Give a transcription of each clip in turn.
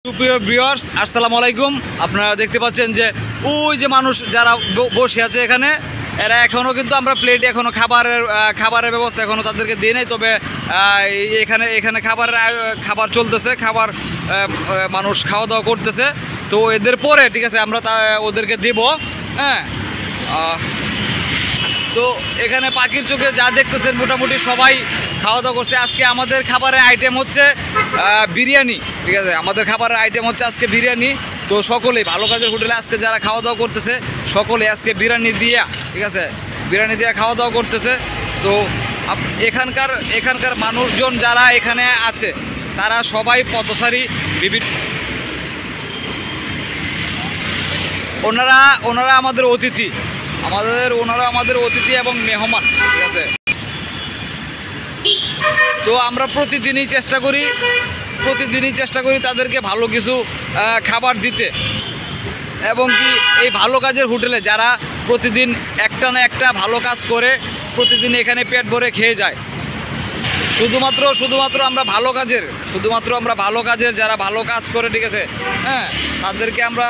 সুপ্রিয় ভিউয়ার্স, আসসালামু আলাইকুম। আপনারা দেখতে পাচ্ছেন যে ওই যে মানুষ যারা বসে আছে এখানে, এরা এখনও কিন্তু আমরা প্লেটে এখনও খাবারের ব্যবস্থা এখনও তাদেরকে দিয়ে নেই। তবে এখানে খাবার চলতেছে, মানুষ খাওয়া দাওয়া করতেছে। তো এদের পরে ঠিক আছে আমরা ওদেরকে দেব। হ্যাঁ, তো এখানে পাখির চোখে যা দেখতেছেন মোটামুটি সবাই খাওয়া দাওয়া করছে। আজকে আমাদের খাবারের আইটেম হচ্ছে বিরিয়ানি। ঠিক আছে, আমাদের খাবারের আইটেম হচ্ছে আজকে বিরিয়ানি। তো সকলেই ভালো কাজের হোটেলে আজকে যারা খাওয়া দাওয়া করতেছে সকলে আজকে বিরিয়ানি দিয়া, ঠিক আছে, বিরিয়ানি দিয়া খাওয়া দাওয়া করতেছে। তো এখানকার মানুষজন যারা এখানে আছে তারা সবাই পথচারী, ওনারা আমাদের অতিথি, ওনারা আমাদের অতিথি এবং মেহমান। ঠিক আছে, তো আমরা প্রতিদিনই চেষ্টা করি তাদেরকে ভালো কিছু খাবার দিতে। এবং কি এই ভালো কাজের হোটেলে যারা প্রতিদিন একটা না একটা ভালো কাজ করে প্রতিদিন এখানে পেট ভরে খেয়ে যায়, শুধুমাত্র আমরা ভালো কাজের যারা ভালো কাজ করে, ঠিক আছে, হ্যাঁ, তাদেরকে আমরা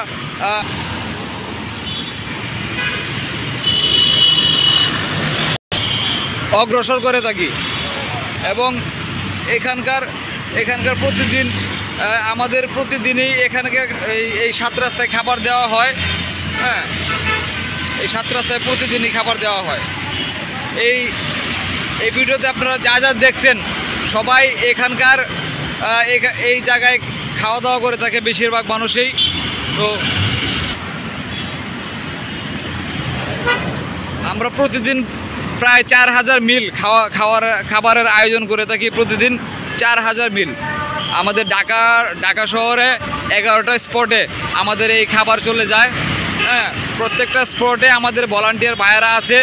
অগ্রসর করে থাকি। এবং এখানকার আমাদের প্রতিদিনই এই 7 রাস্তায় খাবার দেওয়া হয়। হ্যাঁ, এই 7 রাস্তায় প্রতিদিনই খাবার দেওয়া হয়। এই ভিডিওতে আপনারা যা দেখছেন সবাই এখানকার এই জায়গায় খাওয়া দাওয়া করে থাকে বেশিরভাগ মানুষই। তো আমরা প্রতিদিন প্রায় 4000 মিল খাবারের আয়োজন করে থাকি। প্রতিদিন 4000 মিল আমাদের ঢাকা শহরে 11টা স্পটে আমাদের এই খাবার চলে যায়। হ্যাঁ, প্রত্যেকটা স্পটে আমাদের ভলান্টিয়ার ভাইয়েরা আছে,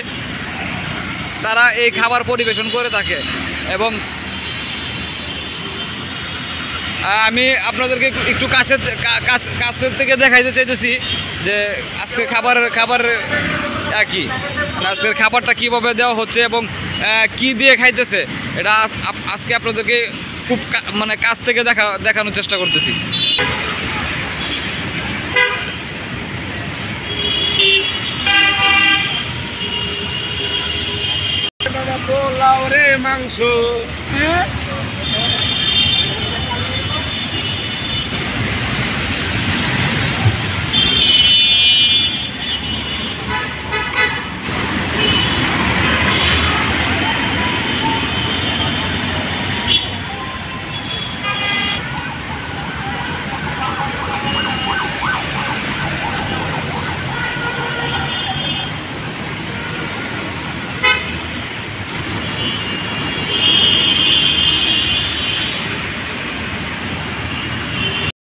তারা এই খাবার পরিবেশন করে থাকে। এবং আমি আপনাদেরকে একটু কাছের থেকে দেখাইতে চাইতেছি যে আজকে খাবার কি, আজকের খাবারটা কিভাবে দেওয়া হচ্ছে এবং কি দিয়ে খাইতেছে, এটা আজকে আপনাদেরকে খুব কাছ থেকে দেখানোর চেষ্টা করতেছি। পোলাও রে মাংস,